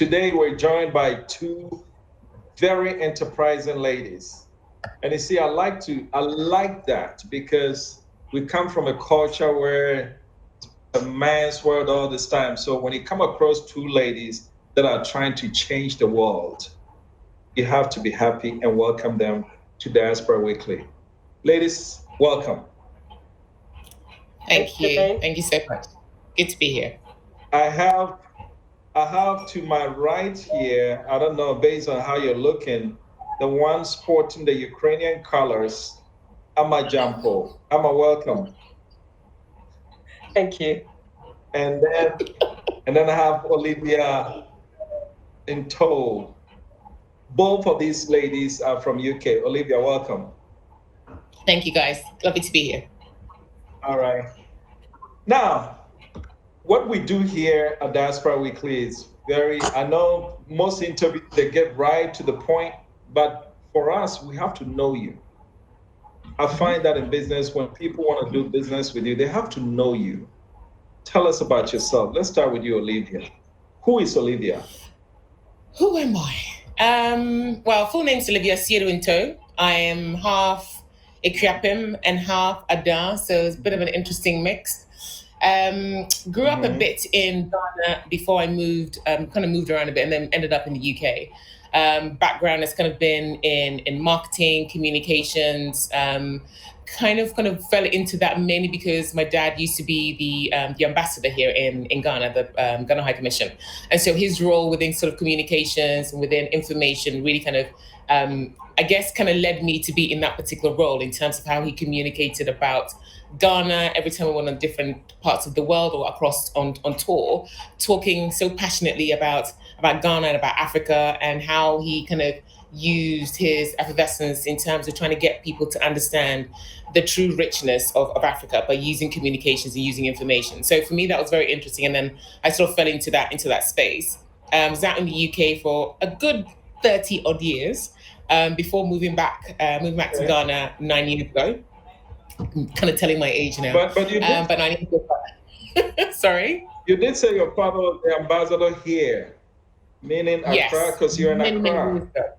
Today, we're joined by two very enterprising ladies. And you see, I like that because we come from a culture where a man's world all this time. So when you come across two ladies that are trying to change the world, you have to be happy and welcome them to Diaspora Weekly. Ladies, welcome. Thank you. Thank you so much. Good to be here. I have to my right here, I don't know, based on how you're looking, the one sporting the Ukrainian colors, Amma Jampo. Amma, welcome. Thank you. And then I have Olivia in tow. Both of these ladies are from UK. Olivia, welcome. Thank you, guys. Lovely to be here. All right. Now, what we do here at Diaspora Weekly is I know most interviews, they get right to the point, but for us, we have to know you. I find that in business, when people want to do business with you, they have to know you. Tell us about yourself. Let's start with you, Olivia. Who is Olivia? Who am I? Well, full name's Olivia Sieruinto. I am half Ikriapim and half Ada, so it's a bit of an interesting mix. Grew up a bit in Ghana before I moved, kind of moved around a bit and then ended up in the UK. Background has kind of been in marketing, communications, kind of fell into that mainly because my dad used to be the ambassador here in Ghana, the Ghana High Commission. And so his role within sort of communications and within information really kind of, I guess, kind of led me to be in that particular role in terms of how he communicated about Ghana every time we went on different parts of the world or across on tour, talking so passionately about Ghana and about Africa and how he kind of used his effervescence in terms of trying to get people to understand the true richness of Africa by using communications and using information. So for me, that was very interesting. And then I sort of fell into that space. I was out in the UK for a good 30 odd years before moving back to Ghana 9 years ago. I'm kind of telling my age now. But you did, but 9 years ago. Sorry? You did say your father was the ambassador here, meaning Accra, because you're in Accra.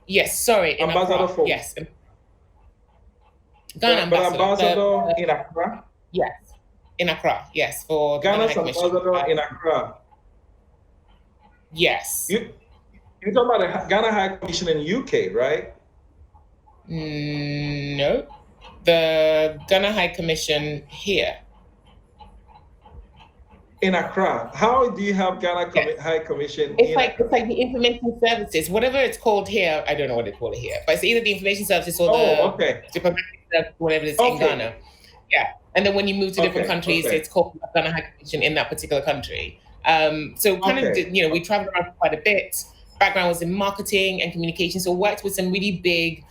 Yes, sorry. Ambassador Accra. for? Yes. Ghana but ambassador. in Accra? Yes. In Accra, yes. For Ghana's Ghana ambassador in Accra? Yes. You're talking about the Ghana High Commission in UK, right? No. The Ghana High Commission here. In Accra. How do you have Ghana High Commission it's like the information services, whatever it's called here. I don't know what they call it here, but it's either the information services or the diplomatic service, whatever it is in Ghana. Yeah. And then when you move to different countries, it's called Ghana High Commission in that particular country. So we traveled around quite a bit. Background was in marketing and communication. So worked with some really big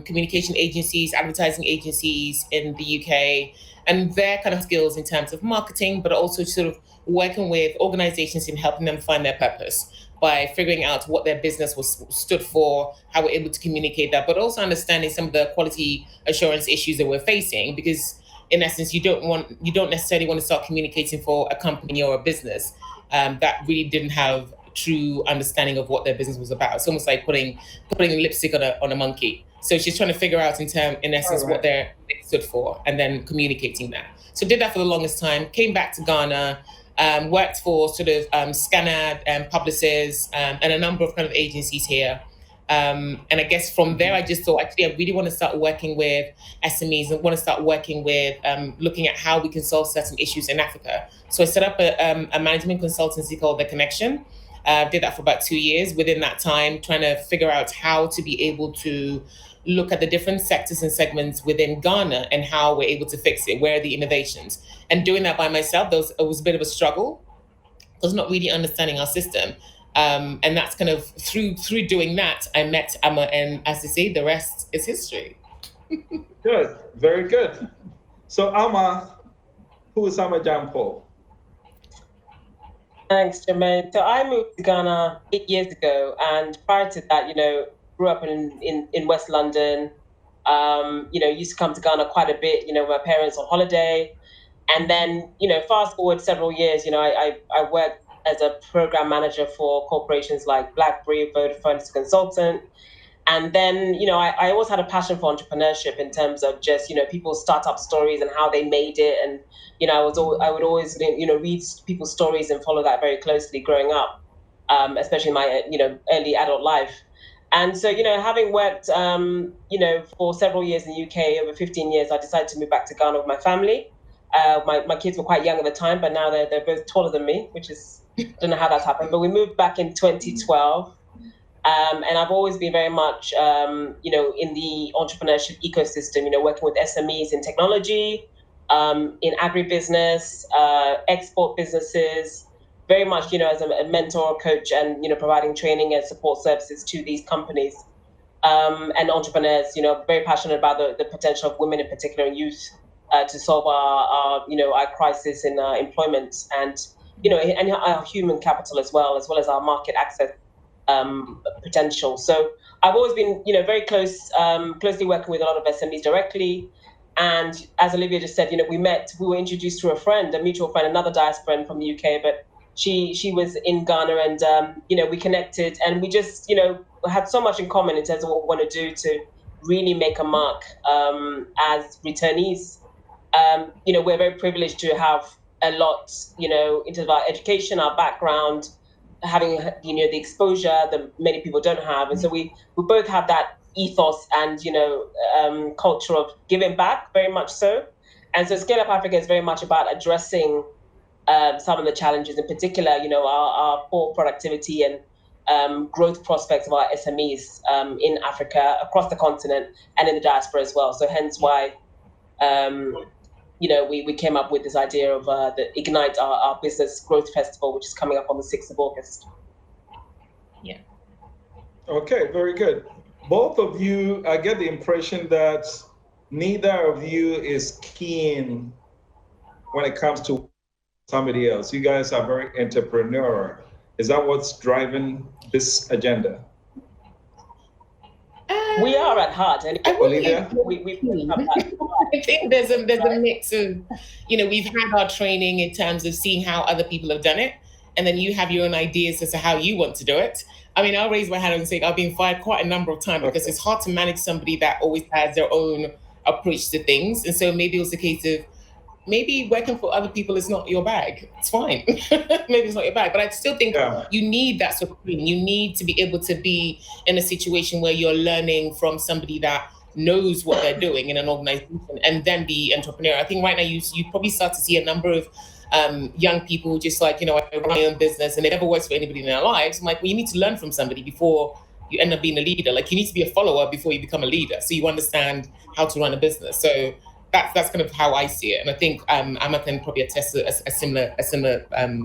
communication agencies, advertising agencies in the UK, and their kind of skills in terms of marketing, but also sort of working with organizations in helping them find their purpose by figuring out what their business stood for, how we're able to communicate that, but also understanding some of the quality assurance issues that we're facing, because in essence, you don't necessarily want to start communicating for a company or a business that really didn't have true understanding of what their business was about. It's almost like putting lipstick on a monkey. So she's trying to figure out in essence what they stood for, and then communicating that. So did that for the longest time. Came back to Ghana, worked for sort of Scanad and Publicis and a number of kind of agencies here. And I guess from there, I just thought, actually, I really want to start working with SMEs and want to start working with looking at how we can solve certain issues in Africa. So I set up a management consultancy called The Connection. Did that for about 2 years. Within that time, trying to figure out how to be able to look at the different sectors and segments within Ghana and how we're able to fix it. Where are the innovations? And doing that by myself, it was a bit of a struggle. I was not really understanding our system. And that's kind of through doing that, I met Amma, and as they say, the rest is history. Good, very good. So Amma, who is Amma Jampo? Thanks, Jermaine. So I moved to Ghana 8 years ago, and prior to that, grew up in West London. Used to come to Ghana quite a bit, with my parents on holiday. And then, fast forward several years, I worked as a program manager for corporations like BlackBerry, Vodafone as a consultant. And then, I always had a passion for entrepreneurship in terms of just, people's startup stories and how they made it. And, I would always, read people's stories and follow that very closely growing up, especially in my, early adult life. And so, having worked, for several years in the UK, over 15 years, I decided to move back to Ghana with my family. My kids were quite young at the time, but now they're both taller than me, which is, I don't know how that's happened. But we moved back in 2012. And I've always been very much, in the entrepreneurship ecosystem, working with SMEs in technology, in agribusiness, export businesses, very much, as a mentor, coach, and, providing training and support services to these companies and entrepreneurs, very passionate about the potential of women in particular and youth to solve our crisis in employment and, and our human capital as well as our market access potential. So I've always been, very closely working with a lot of SMEs directly. And as Olivia just said, we were introduced through a friend, a mutual friend, another diasporan from the UK, but she was in Ghana and, we connected and we just, had so much in common in terms of what we want to do to really make a mark as returnees. We're very privileged to have a lot, in terms of our education, our background, having, the exposure that many people don't have. And so we both have that ethos and, culture of giving back, very much so. And so Scale Up Africa is very much about addressing some of the challenges, in particular, our poor productivity and growth prospects of our SMEs in Africa, across the continent, and in the diaspora as well. So hence why, we came up with this idea of the Ignite, our business growth festival, which is coming up on the 6th of August. Yeah. Okay, very good. Both of you, I get the impression that neither of you is keen when it comes to somebody else. You guys are very entrepreneurial. Is that what's driving this agenda? We are at heart. And Olivia? I think there's a mix of, we've had our training in terms of seeing how other people have done it. And then you have your own ideas as to how you want to do it. I mean, I'll raise my hand and say I've been fired quite a number of times because it's hard to manage somebody that always has their own approach to things. And so maybe it was a case of, maybe working for other people is not your bag. It's fine. Maybe it's not your bag. But I still think you need that sort of thing. You need to be able to be in a situation where you're learning from somebody that knows what they're doing in an organization and then be entrepreneur. I think right now you probably start to see a number of young people just like, I run my own business and it never works for anybody in their lives. I'm like, well, you need to learn from somebody before you end up being a leader. Like you need to be a follower before you become a leader. So you understand how to run a business. So that's kind of how I see it. And I think Amma can probably attest to a similar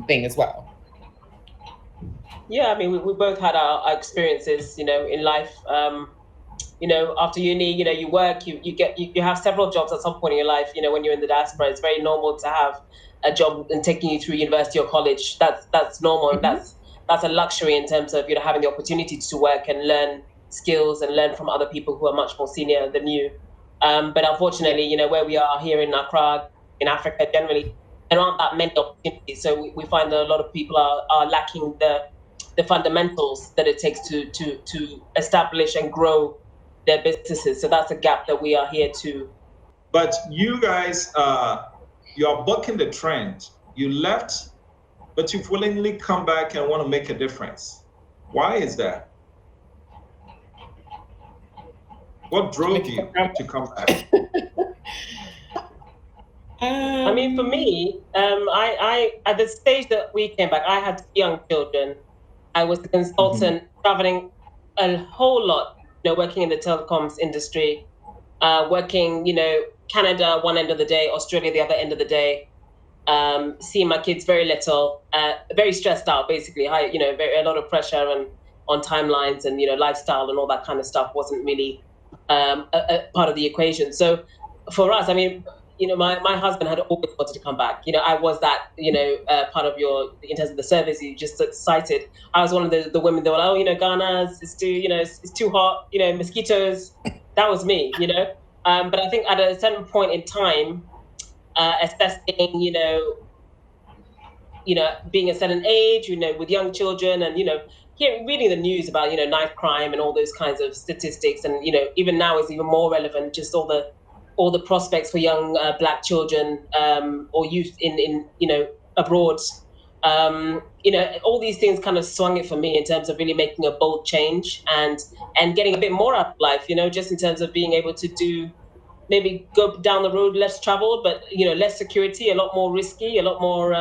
thing as well. Yeah, I mean, we both had our experiences, in life. After uni, you work, you have several jobs at some point in your life. When you're in the diaspora, it's very normal to have a job and taking you through university or college. That's normal. Mm-hmm. And that's a luxury in terms of, having the opportunity to work and learn skills and learn from other people who are much more senior than you. But unfortunately, where we are here in Accra, in Africa generally, there aren't that many opportunities. So we find that a lot of people are lacking the fundamentals that it takes to establish and grow their businesses. So that's a gap that we are here to. But you guys, you are bucking the trend. You left, but you've willingly come back and want to make a difference. Why is that? What drove you to come back? I mean, for me, I at the stage that we came back, I had young children. I was a consultant, traveling a whole lot, working in the telecoms industry, working, Canada one end of the day, Australia the other end of the day, seeing my kids very little, very stressed out, basically. A lot of pressure and on timelines and, lifestyle and all that kind of stuff wasn't really a part of the equation. So for us, I mean, my husband had always wanted to come back. I was that, part of in terms of the service you just cited. I was one of the women that were like, Ghana, it's too, it's too hot, mosquitoes. That was me, But I think at a certain point in time, assessing, being a certain age, with young children, and reading the news about knife crime and all those kinds of statistics, and even now is even more relevant, just all the prospects for young Black children or youth in abroad. All these things kind of swung it for me in terms of really making a bold change and getting a bit more out of life, just in terms of being able to do, maybe go down the road less traveled, but less security, a lot more risky, a lot more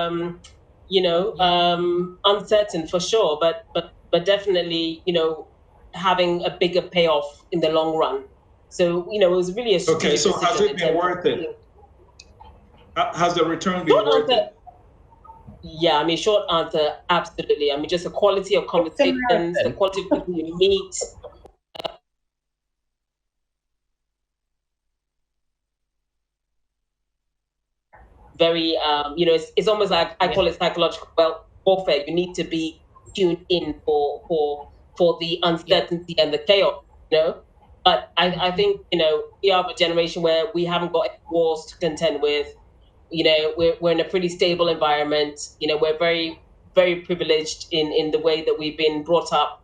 uncertain for sure, but definitely having a bigger payoff in the long run. So it was really a strategic decision. Okay, so has it been worth it? Has the return been worth it? Yeah, I mean, short answer, absolutely. I mean, just the quality of conversations, the quality of people you meet. Very, it's almost like, I call it psychological warfare. You need to be tuned in for the uncertainty and the chaos, But I think, we are a generation where we haven't got any wars to contend with. We're in a pretty stable environment. We're very, very privileged in the way that we've been brought up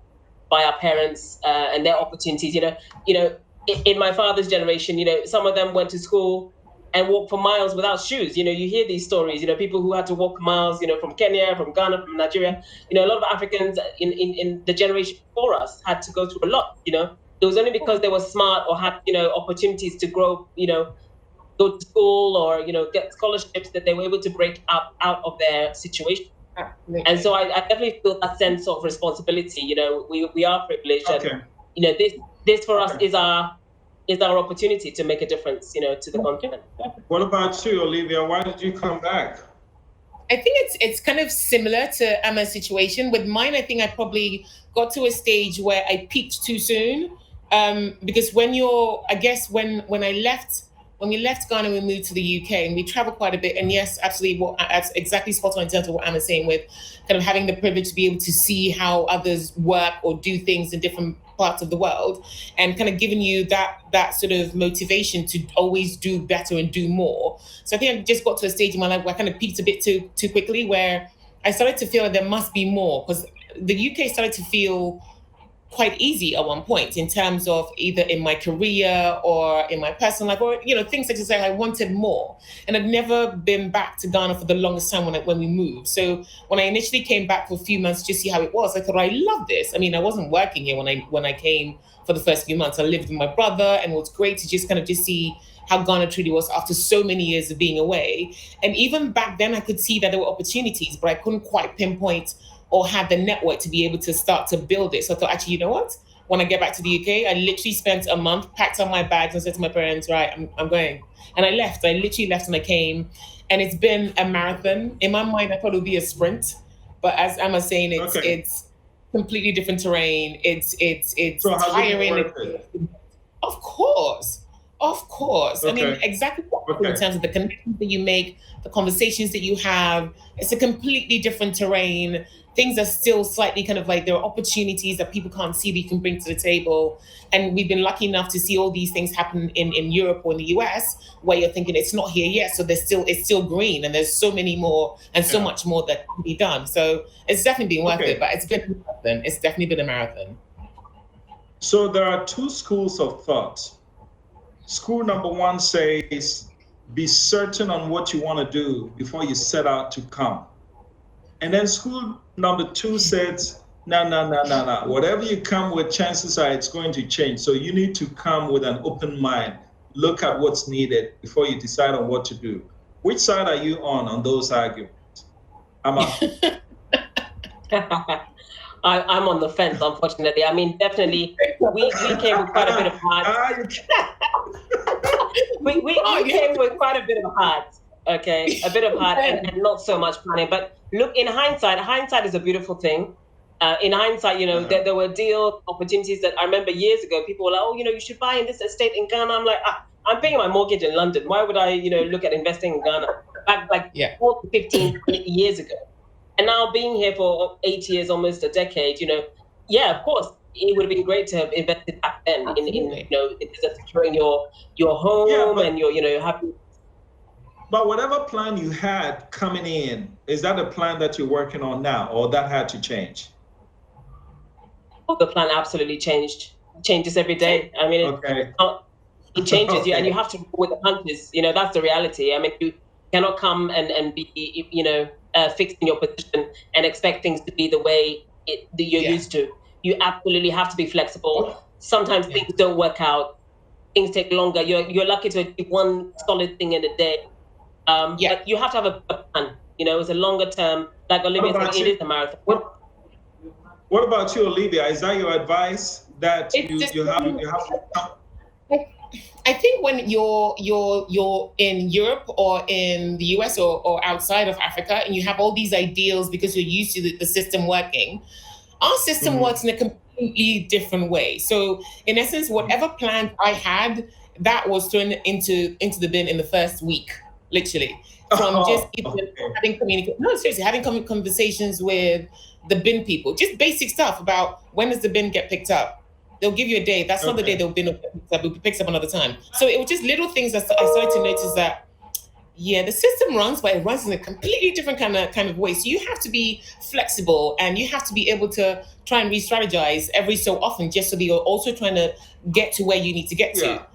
by our parents and their opportunities. In my father's generation, some of them went to school and walked for miles without shoes. You hear these stories, people who had to walk miles, from Kenya, from Ghana, from Nigeria. A lot of Africans in the generation before us had to go through a lot. It was only because they were smart or had, opportunities to grow, go to school or get scholarships that they were able to break out of their situation. Absolutely. And so I definitely feel that sense of responsibility. We are privileged, okay. And this for us is our opportunity to make a difference, to the continent. What about you, Olivia? Why did you come back? I think it's kind of similar to Emma's situation. With mine, I think I probably got to a stage where I peaked too soon, because when we left Ghana, we moved to the UK and we traveled quite a bit. And yes, absolutely, that's exactly spot on in terms of what Emma's saying, with kind of having the privilege to be able to see how others work or do things in different parts of the world, and kind of giving you that sort of motivation to always do better and do more. So I think I just got to a stage in my life where I kind of peaked a bit too quickly, where I started to feel that there must be more, because the UK started to feel quite easy at one point in terms of either in my career or in my personal life, or things such as I wanted more. And I'd never been back to Ghana for the longest time when we moved. So when I initially came back for a few months to see how it was, I thought, I love this. I mean, I wasn't working here when I came for the first few months. I lived with my brother, and it was great to just see how Ghana truly was after so many years of being away. And even back then, I could see that there were opportunities, but I couldn't quite pinpoint or have the network to be able to start to build it. So I thought, actually, you know what? When I get back to the UK, I literally spent a month, packed up my bags and said to my parents, right, I'm going. And I left. I literally left and I came. And it's been a marathon. In my mind, I thought it would be a sprint. But as Emma's saying, it's completely different terrain. It's so tiring. Of course. Okay. I mean, exactly in terms of the connections that you make, the conversations that you have. It's a completely different terrain. Things are still slightly kind of like, there are opportunities that people can't see that you can bring to the table. And we've been lucky enough to see all these things happen in Europe or in the US, where you're thinking it's not here yet, so it's still green, and there's so many more and so much more that can be done. So it's definitely been worth it, but it's been a marathon. It's definitely been a marathon. So there are two schools of thought. School number one says, be certain on what you want to do before you set out to come. And then school number two says, no. Whatever you come with, chances are it's going to change. So you need to come with an open mind. Look at what's needed before you decide on what to do. Which side are you on those arguments? I'm on the fence, unfortunately. I mean, definitely, we came with quite a bit of heart. we came with quite a bit of heart. Okay, a bit of heart and not so much planning. But look, in hindsight is a beautiful thing. In hindsight, there were deal opportunities that I remember years ago. People were like, "Oh, you should buy in this estate in Ghana." I'm like, I'm paying my mortgage in London. Why would I, look at investing in Ghana? Back 15, 20 years ago. And now being here for 8 years, almost a decade, of course, it would have been great to have invested back then in securing your home and your happy. But whatever plan you had coming in, is that a plan that you're working on now, or that had to change? The plan absolutely changes every day. I mean, it changes you, and you have to go with the punches. That's the reality. I mean, you cannot come and be, fixed in your position and expect things to be the way that you're used to. You absolutely have to be flexible. Sometimes things don't work out. Things take longer. You're lucky to achieve one solid thing in a day. But you have to have a plan. It's a longer term. Like Olivia said, it is a marathon. What about you, Olivia? Is that your advice that you have? I think when you're in Europe or in the US or outside of Africa, and you have all these ideals because you're used to the system working, our system works in a completely different way. So in essence, whatever plan I had, that was thrown into the bin in the first week, literally. From having conversations with the bin people, just basic stuff about when does the bin get picked up. They'll give you a day. That's not the day they'll bin up. It picks up another time. So it was just little things that I started to notice that, the system runs, but it runs in a completely different kind of way. So you have to be flexible, and you have to be able to try and re-strategize every so often, just so that you're also trying to get to where you need to get to.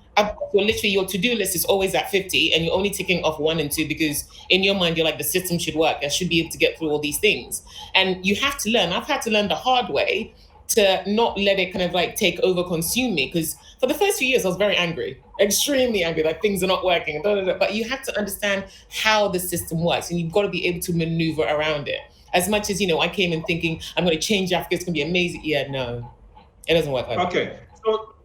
Literally, your to-do list is always at 50, and you're only ticking off 1 and 2 because in your mind you're like, the system should work. I should be able to get through all these things, and you have to learn. I've had to learn the hard way to not let it kind of like take over, consume me. Because for the first few years, I was very angry, extremely angry, like things are not working. But you have to understand how the system works, and you've got to be able to maneuver around it. As much as, I came in thinking I'm going to change Africa, it's going to be amazing. No, it doesn't work like that. Okay.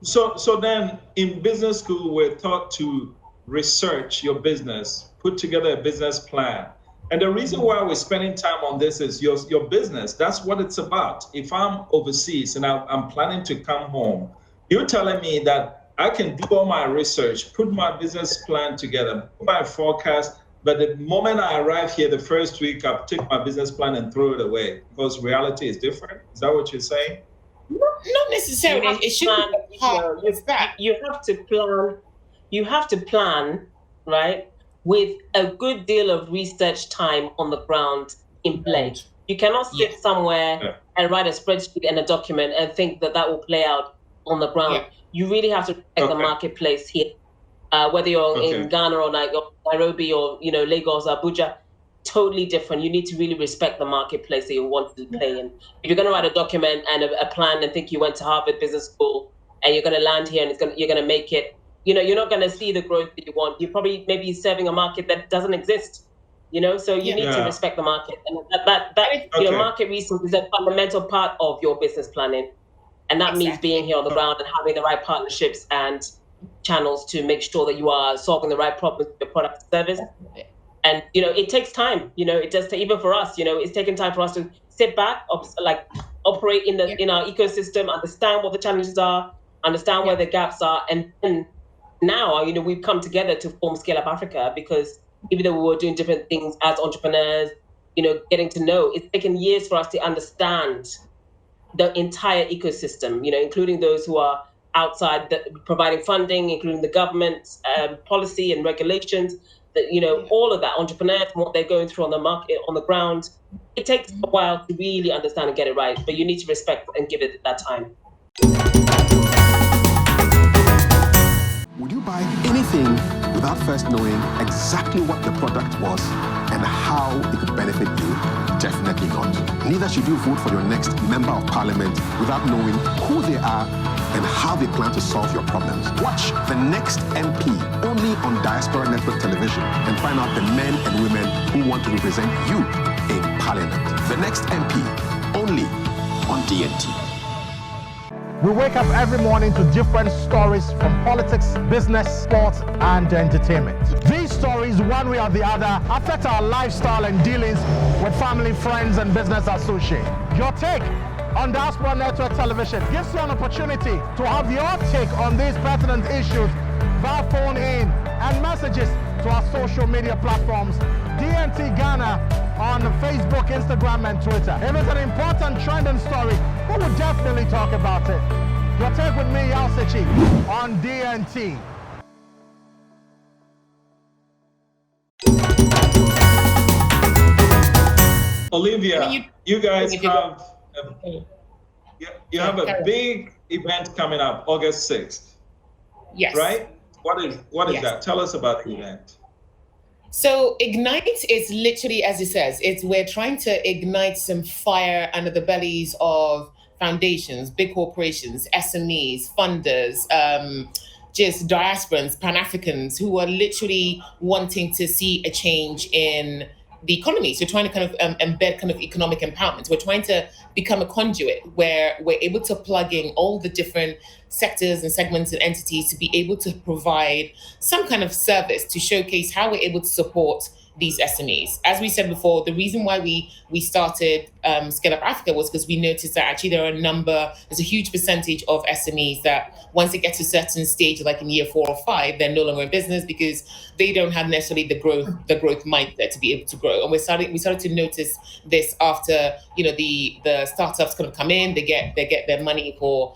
So then in business school, we're taught to research your business, put together a business plan. And the reason why we're spending time on this is your business. That's what it's about. If I'm overseas and I'm planning to come home, you're telling me that I can do all my research, put my business plan together, put my forecast, but the moment I arrive here, the first week, I'll take my business plan and throw it away because reality is different. Is that what you're saying? Not necessarily. It shouldn't be hard. You have to plan. You have to plan, right? With a good deal of research time on the ground in play. You cannot sit somewhere and write a spreadsheet and a document and think that will play out on the ground. You really have to respect the marketplace here. Whether you're in Ghana or Nairobi or Lagos, Abuja, totally different. You need to really respect the marketplace that you want to play in. If you're going to write a document and a plan and think you went to Harvard Business School and you're going to land here and you're going to make it, you're not going to see the growth that you want. You're probably maybe serving a market that doesn't exist, so you need to respect the market. And that market research is a fundamental part of your business planning. And that means being here on the ground and having the right partnerships and channels to make sure that you are solving the right problems with your product and service. And, it takes time, it does, even for us, it's taken time for us to sit back, operate in our ecosystem, understand what the challenges are, understand where the gaps are. And then now, we've come together to form ScalceUp Africa, because even though we were doing different things as entrepreneurs, getting to know, it's taken years for us to understand the entire ecosystem, including those who are outside providing funding, including the government, policy and regulations, all of that, entrepreneurs and what they're going through on the market, on the ground. It takes a while to really understand and get it right, but you need to respect and give it that time. Would you buy anything without first knowing exactly what the product was and how it could benefit you? Definitely not. Neither should you vote for your next member of parliament without knowing who they are and how they plan to solve your problems. Watch The Next MP only on Diaspora Network Television and find out the men and women who want to represent you in parliament. The Next MP only on DNT. We wake up every morning to different stories from politics, business, sports, and entertainment. These stories, one way or the other, affect our lifestyle and dealings with family, friends, and business associates. Your take on Diaspora Network Television gives you an opportunity to have your take on these pertinent issues via phone in and messages to our social media platforms, DNT Ghana on Facebook, Instagram, and Twitter. If it's an important trending story, we will definitely talk about it. Your take with me, Yalsichi, on DNT. Olivia, you guys have you have a big event coming up August 6th. Yes. Right? What is that? Tell us about the event. So Ignite is literally, as it says, we're trying to ignite some fire under the bellies of foundations, big corporations, SMEs, funders, just diasporans, Pan-Africans who are literally wanting to see a change in the economy. So trying to kind of embed kind of economic empowerment. We're trying to become a conduit where we're able to plug in all the different sectors and segments and entities to be able to provide some kind of service to showcase how we're able to support these SMEs. As we said before, the reason why we started ScalceUp Africa was because we noticed that actually there's a huge percentage of SMEs that once they get to a certain stage, like in year 4 or 5, they're no longer in business because they don't have necessarily the growth mindset to be able to grow. And we started to notice this after, the startups kind of come in, they get their money for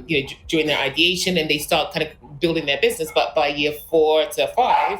during their ideation, and they start kind of building their business. But by year 4 to 5,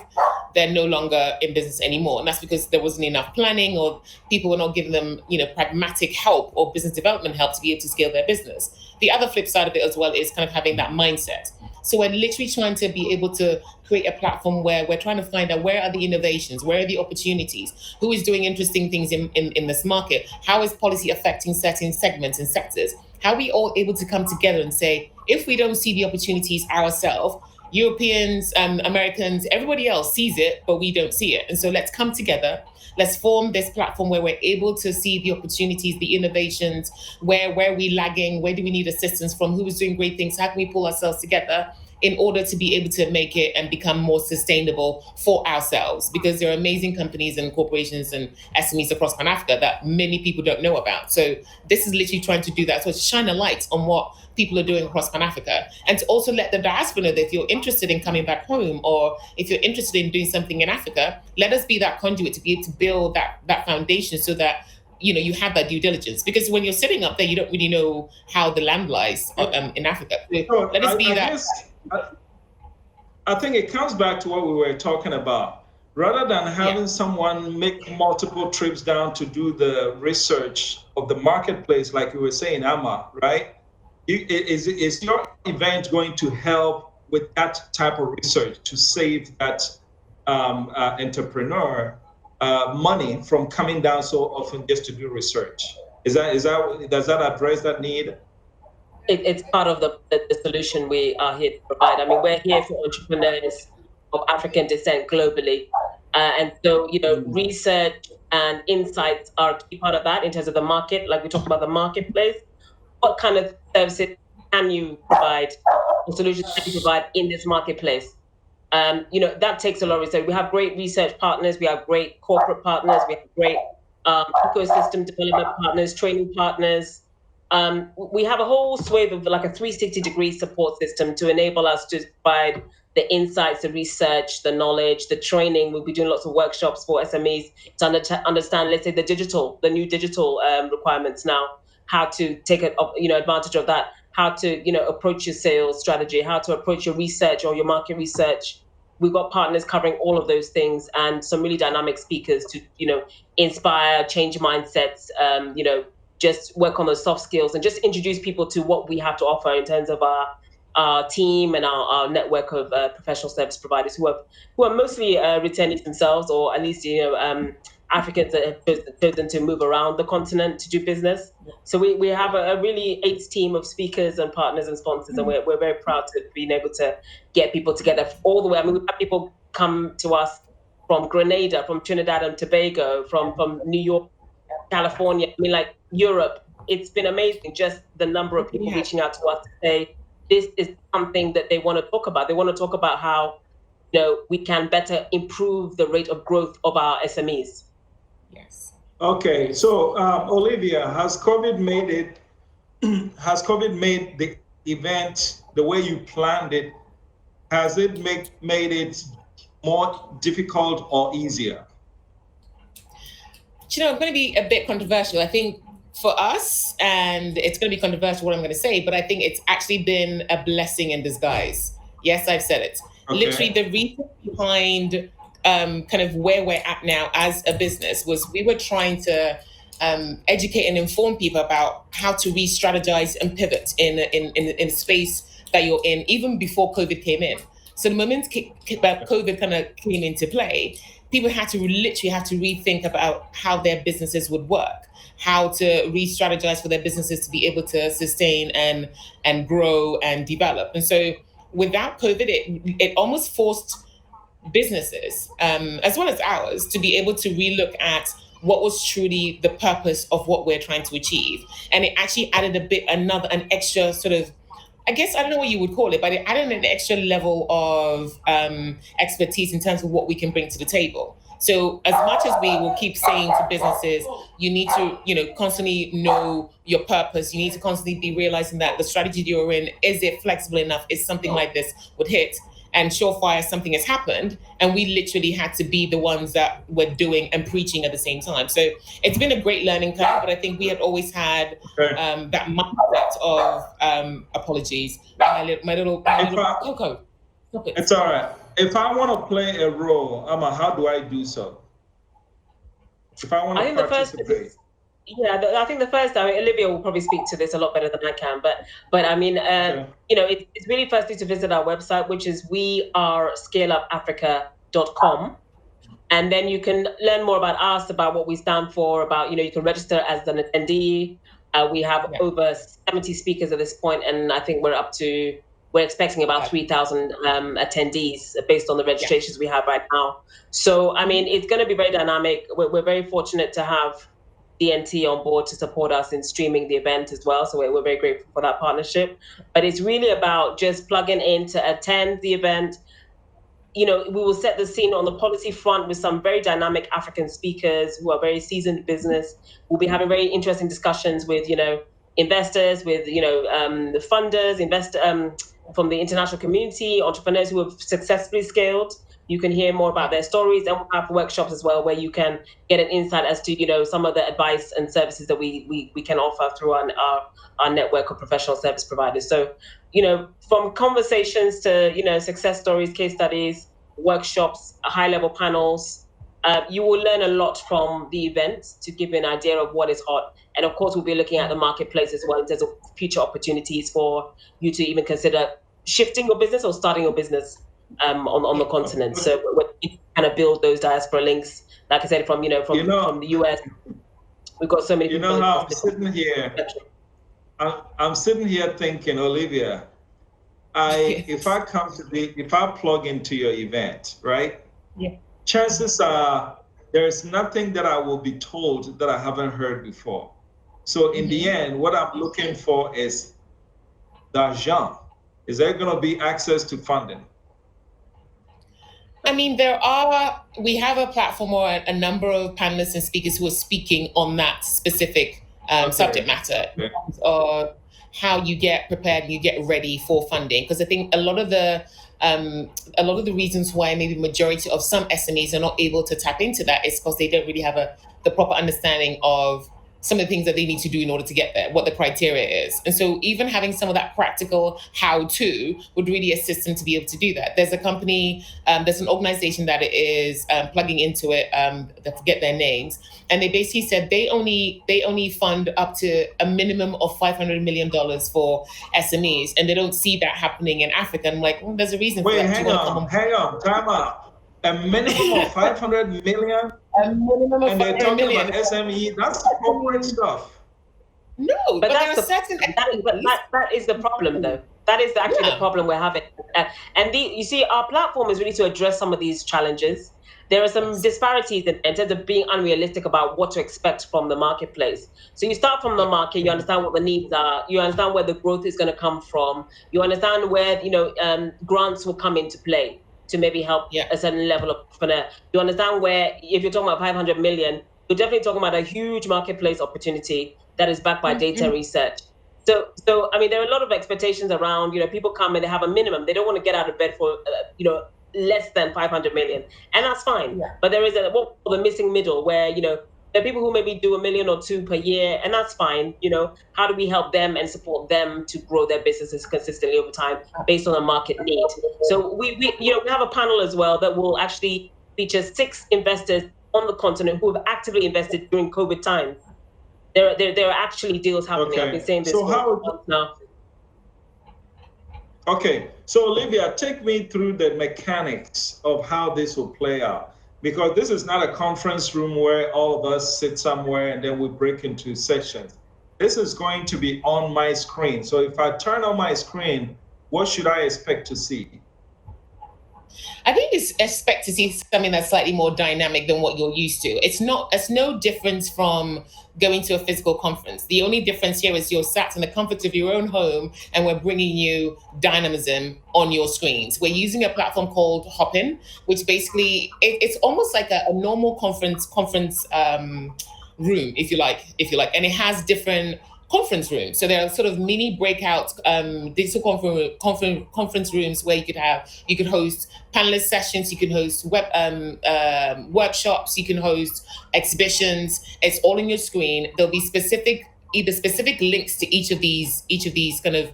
they're no longer in business anymore. And that's because there wasn't enough planning, or people were not giving them, pragmatic help or business development help to be able to scale their business. The other flip side of it as well is kind of having that mindset. So we're literally trying to be able to create a platform where we're trying to find out where are the innovations, where are the opportunities, who is doing interesting things in this market, how is policy affecting certain segments and sectors, how are we all able to come together and say, if we don't see the opportunities ourselves, Europeans, Americans, everybody else sees it, but we don't see it. And so let's come together. Let's form this platform where we're able to see the opportunities, the innovations, where are we lagging, where do we need assistance from, who is doing great things, how can we pull ourselves together in order to be able to make it and become more sustainable for ourselves. Because there are amazing companies and corporations and SMEs across Pan-Africa that many people don't know about. So this is literally trying to do that. So to shine a light on what people are doing across Pan-Africa, and to also let the diaspora know that if you're interested in coming back home, or if you're interested in doing something in Africa, let us be that conduit to be able to build that foundation so that you have that due diligence. Because when you're sitting up there, you don't really know how the land lies in Africa. So let us be that. I think it comes back to what we were talking about. Rather than having someone make multiple trips down to do the research of the marketplace, like you were saying, Amma, right? Is your event going to help with that type of research to save that entrepreneur money from coming down so often just to do research? Does that address that need? It's part of the solution we are here to provide. I mean, we're here for entrepreneurs of African descent globally. And so, research and insights are a key part of that in terms of the market. Like we talked about the marketplace. What kind of services can you provide, or solutions can you provide in this marketplace? That takes a lot of research. We have great research partners. We have great corporate partners. We have great ecosystem development partners, training partners. We have a whole swathe of like a 360-degree support system to enable us to provide the insights, the research, the knowledge, the training. We'll be doing lots of workshops for SMEs to understand, let's say, the new digital requirements now, how to take advantage of that, how to approach your sales strategy, how to approach your research or your market research. We've got partners covering all of those things, and some really dynamic speakers to inspire, change mindsets, just work on those soft skills and just introduce people to what we have to offer in terms of our team and our network of professional service providers who are mostly returnees themselves, or at least Africans that have chosen to move around the continent to do business. So we have a really ace team of speakers and partners and sponsors, and we're very proud to being able to get people together all the way. I mean, we have people come to us from Grenada, from Trinidad and Tobago, from New York, California, I mean, like Europe. It's been amazing, just the number of people reaching out to us to say this is something that they want to talk about. They want to talk about how we can better improve the rate of growth of our SMEs. Yes. Okay, so Olivia, has COVID made the event the way you planned it? Has it made it more difficult or easier? I'm going to be a bit controversial. I think for us, and it's going to be controversial what I'm going to say, but I think it's actually been a blessing in disguise. Yes, I've said it. Okay. Literally, the reason behind kind of where we're at now as a business was we were trying to educate and inform people about how to re-strategize and pivot in a space that you're in, even before COVID came in. So the moment COVID kind of came into play, people had to literally have to rethink about how their businesses would work, how to re-strategize for their businesses to be able to sustain and grow and develop. And so without COVID, it almost forced businesses, as well as ours, to be able to relook at what was truly the purpose of what we're trying to achieve. And it actually added an extra sort of, I guess, I don't know what you would call it, but it added an extra level of expertise in terms of what we can bring to the table. So as much as we will keep saying to businesses, you need to, constantly know your purpose. You need to constantly be realizing that the strategy you're in, is it flexible enough? Is something like this would hit? And surefire, something has happened. And we literally had to be the ones that were doing and preaching at the same time. So it's been a great learning curve, but I think we had always had that mindset of apologies. My little Coco. It's all right. If I want to play a role, Amma, how do I do so? If I want to participate. I think the first, Olivia will probably speak to this a lot better than I can, but I mean, it's really firstly to visit our website, which is wearescaleupafrica.com. And then you can learn more about us, about what we stand for, about, you can register as an attendee. We have over 70 speakers at this point, and I think we're expecting about 3,000 attendees based on the registrations we have right now. So, I mean, it's going to be very dynamic. We're very fortunate to have DNT on board to support us in streaming the event as well. So we're very grateful for that partnership. But it's really about just plugging in to attend the event. We will set the scene on the policy front with some very dynamic African speakers who are very seasoned business. We'll be having very interesting discussions with, investors, with, the funders, from the international community, entrepreneurs who have successfully scaled. You can hear more about their stories, and we'll have workshops as well where you can get an insight as to, some of the advice and services that we can offer through our network of professional service providers. So, from conversations to, success stories, case studies, workshops, high-level panels, you will learn a lot from the event to give you an idea of what is hot. And of course, we'll be looking at the marketplace as well in terms of future opportunities for you to even consider shifting your business or starting your business on the continent. So we're kind of build those diaspora links, like I said, from the US. We've got so many people. How I'm sitting here. I'm sitting here thinking, Olivia, if I plug into your event, right? Yeah. Chances are there's nothing that I will be told that I haven't heard before. So in the end, what I'm looking for is d'argent. Is there going to be access to funding? I mean, we have a platform or a number of panelists and speakers who are speaking on that specific subject matter of how you get prepared and you get ready for funding. Because I think a lot of the reasons why maybe majority of some SMEs are not able to tap into that is because they don't really have the proper understanding of some of the things that they need to do in order to get there, what the criteria is. And so even having some of that practical how-to would really assist them to be able to do that. There's a company, there's an organization that is plugging into it, I forget their names, and they basically said they only fund up to a minimum of $500 million for SMEs, and they don't see that happening in Africa. I'm like, there's a reason for that. Hang on, time out. A minimum of 500 million? A minimum of 500 million. And they're talking about SME, that's corporate stuff. No, but there are certain... That is the problem, though. That is actually the problem we're having. And you see, our platform is really to address some of these challenges. There are some disparities in terms of being unrealistic about what to expect from the marketplace. So you start from the market, you understand what the needs are, you understand where the growth is going to come from, you understand where grants will come into play to maybe help a certain level of entrepreneur. You understand where, if you're talking about 500 million, you're definitely talking about a huge marketplace opportunity that is backed by data research. So I mean, there are a lot of expectations around, people come and they have a minimum. They don't want to get out of bed for, less than 500 million. And that's fine. Yeah. But there is the missing middle where, there are people who maybe do $1 million or $2 million per year, and that's fine. How do we help them and support them to grow their businesses consistently over time based on a market need? So we have a panel as well that will actually feature 6 investors on the continent who have actively invested during COVID time. there are actually deals happening. Okay. I've been saying this so for months now. Okay, so Olivia, take me through the mechanics of how this will play out, because this is not a conference room where all of us sit somewhere and then we break into sections. This is going to be on my screen. So if I turn on my screen, what should I expect to see? I think you expect to see something that's slightly more dynamic than what you're used to. It's no difference from going to a physical conference. The only difference here is you're sat in the comfort of your own home and we're bringing you dynamism on your screens. We're using a platform called Hopin, which basically, it's almost like a normal conference room, if you like, and it has different conference rooms. So there are sort of mini breakout digital conference rooms where you could host panelist sessions, you can host workshops, you can host exhibitions. It's all in your screen. There'll be specific links to each of these kind of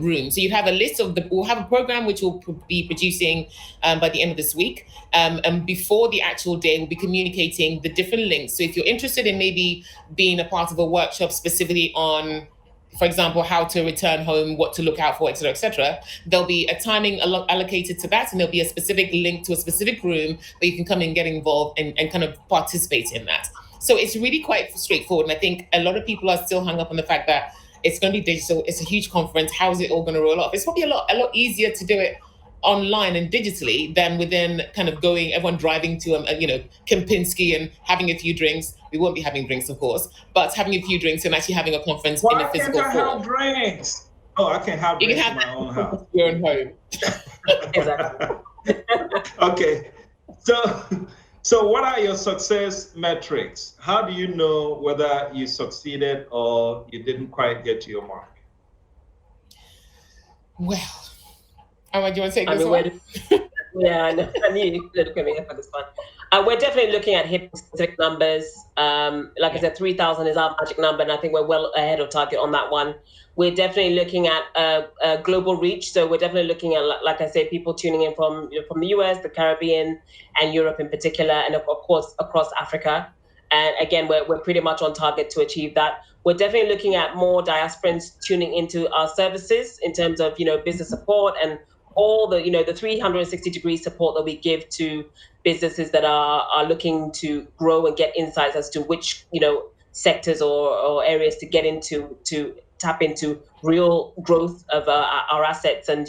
rooms. So you have a list we'll have a program which we'll be producing by the end of this week. And before the actual day, we'll be communicating the different links. So if you're interested in maybe being a part of a workshop specifically on, for example, how to return home, what to look out for, et cetera, there'll be a timing allocated to that. And there'll be a specific link to a specific room where you can come and get involved and kind of participate in that. So it's really quite straightforward. And I think a lot of people are still hung up on the fact that it's going to be digital. It's a huge conference. How is it all going to roll off? It's probably a lot easier to do it online and digitally than within kind of everyone driving to Kempinski and having a few drinks. We won't be having drinks, of course, but having a few drinks and actually having a conference in a physical form. Why can't I have drinks? Oh, I can have drinks in my own house. Your own home. Exactly. Okay, so what are your success metrics? How do you know whether you succeeded or you didn't quite get to your mark? Well, do you want to take this one? Yeah, I knew you were looking at me for this one. We're definitely looking at hitting specific numbers. Like I said, 3,000 is our magic number, and I think we're well ahead of target on that one. We're definitely looking at a global reach. So we're definitely looking at, like I say, people tuning in from the US, the Caribbean, and Europe in particular, and of course across Africa. And again, we're pretty much on target to achieve that. We're definitely looking at more diasporans tuning into our services in terms of business support and all the the 360-degree support that we give to businesses that are looking to grow and get insights as to which sectors or areas to get into, to tap into real growth of our assets and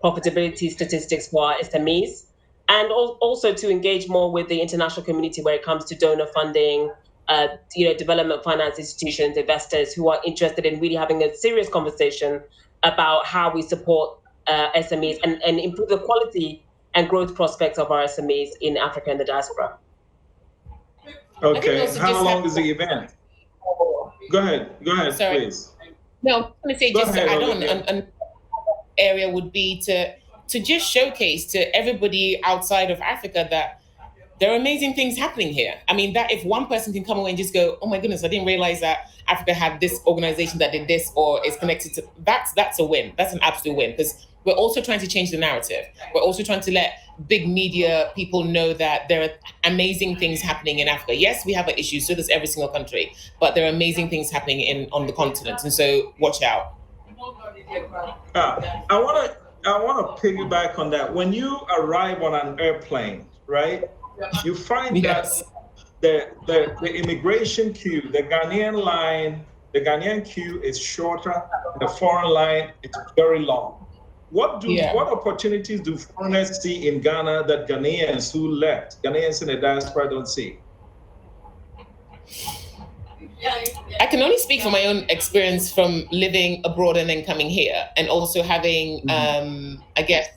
profitability statistics for our SMEs, and also to engage more with the international community where it comes to donor funding, development finance institutions, investors who are interested in really having a serious conversation about how we support SMEs and improve the quality and growth prospects of our SMEs in Africa and the diaspora. Okay, how long is the event? Go ahead, sorry. Please. No, I'm going to say just to add on, an area would be to just showcase to everybody outside of Africa that there are amazing things happening here. I mean, that if one person can come away and just go, oh my goodness, I didn't realize that Africa had this organization that did this or is connected to, that's a win. That's an absolute win, because we're also trying to change the narrative. We're also trying to let big media people know that there are amazing things happening in Africa. Yes, we have an issue, so does every single country, but there are amazing things happening on the continent. And so watch out. I want to piggyback on that. When you arrive on an airplane, right, you find yes. that the immigration queue, the Ghanaian queue is shorter, the foreign line is very long. What opportunities do foreigners see in Ghana that Ghanaians who left, Ghanaians in the diaspora, don't see? I can only speak from my own experience from living abroad and then coming here, and also having, I guess,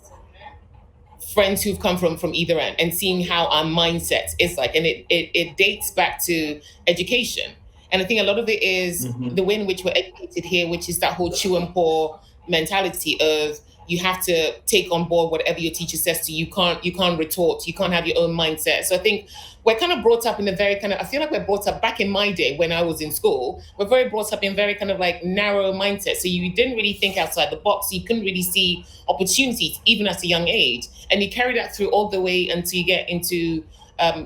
friends who've come from either end and seeing how our mindset is like. And it dates back to education. And I think a lot of it is the way in which we're educated here, which is that whole chew and pour mentality of, you have to take on board whatever your teacher says to you. You can't retort. You can't have your own mindset. So I think we're kind of brought up in a very kind of, I feel like we're brought up back in my day when I was in school, we're very brought up in very kind of like narrow mindset. So you didn't really think outside the box. You couldn't really see opportunities even at a young age. And you carry that through all the way until you get into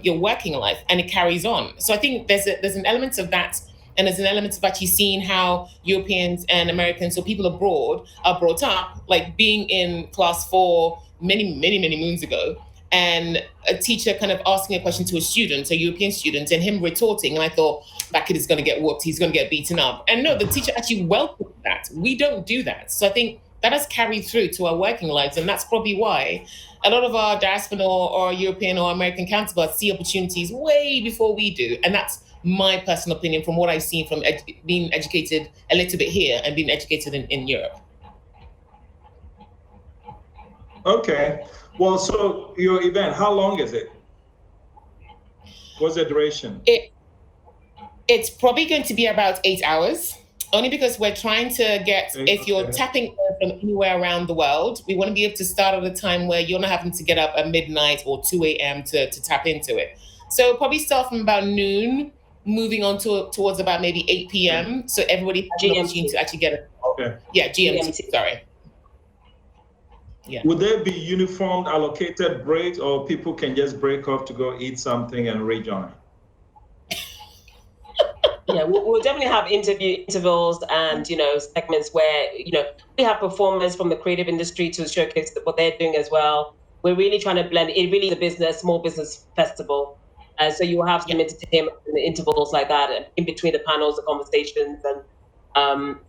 your working life, and it carries on. So I think there's an element of that And there's an element of actually seeing how Europeans and Americans, so people abroad, are brought up, like being in class 4 many moons ago, and a teacher kind of asking a question to a student, a European student, and him retorting. And I thought, that kid is going to get whooped. He's going to get beaten up. And no, the teacher actually welcomed that. We don't do that. So I think that has carried through to our working lives. And that's probably why a lot of our diaspora or European or American counterparts see opportunities way before we do. And that's my personal opinion from what I've seen from being educated a little bit here and being educated in Europe. Okay. Well, so your event, how long is it? What's the duration? It's probably going to be about 8 hours, only because we're trying to get, if you're tapping in from anywhere around the world, we want to be able to start at a time where you're not having to get up at midnight or 2 a.m. to tap into it. So probably start from about noon, moving on towards about maybe 8 p.m. So everybody has an opportunity to actually get it. Okay. Yeah, GMT, sorry. Yeah. Would there be uniformed allocated breaks, or people can just break off to go eat something and rejoin? Yeah, we'll definitely have intervals and, segments where, we have performers from the creative industry to showcase what they're doing as well. We're really trying to blend it. Really is a small business festival. So you will have some entertainment in the intervals like that, in between the panels, the conversations, and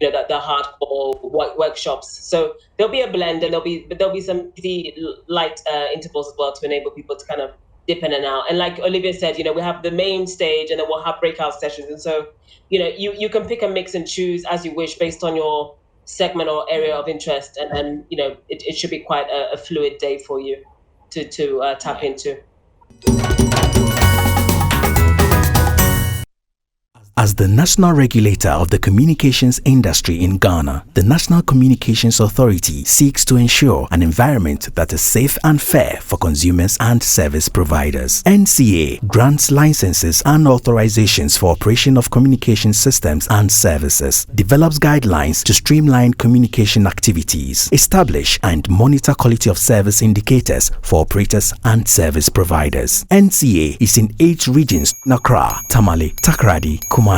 the hardcore workshops. So there'll be a blend, and there'll be some pretty light intervals as well to enable people to kind of dip in and out. And like Olivia said, we have the main stage, and then we'll have breakout sessions. And so, you can pick and mix and choose as you wish based on your segment or area of interest. And then, it should be quite a fluid day for you to tap into. As the national regulator of the communications industry in Ghana, the National Communications Authority seeks to ensure an environment that is safe and fair for consumers and service providers. NCA grants licenses and authorizations for operation of communication systems and services, develops guidelines to streamline communication activities, establish and monitor quality of service indicators for operators and service providers. NCA is in 8 regions: Nkrumah, Tamale, Takoradi, Kumasi,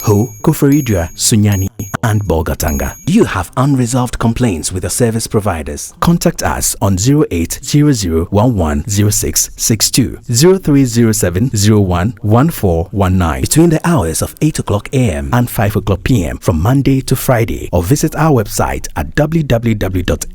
Ho, Koforidua, Sunyani, and Bolgatanga. Do you have unresolved complaints with your service providers? Contact us on 0800110662, 0307011419 between the hours of 8 o'clock a.m. and 5 o'clock p.m. from Monday to Friday, or visit our website at www.nca.org.gh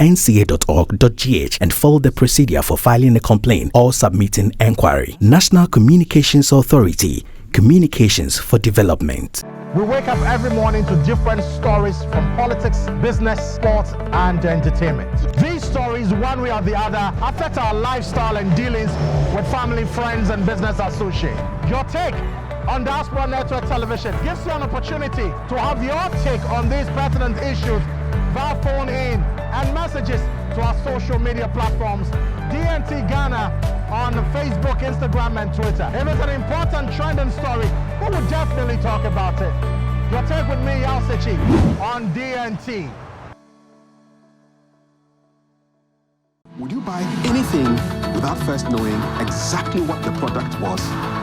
and follow the procedure for filing a complaint or submitting enquiry. National Communications Authority. Communications for development. We wake up every morning to different stories from politics, business, sports, and entertainment. These stories, one way or the other, affect our lifestyle and dealings with family, friends, and business associates. Your take on Diaspora Network Television gives you an opportunity to have your take on these pertinent issues via phone in and messages to our social media platforms, DNT Ghana on Facebook, Instagram, and Twitter. If it's an important trending story, we will definitely talk about it. Your take with me, Yalsechi, on DNT. Would you buy anything without first knowing exactly what the product was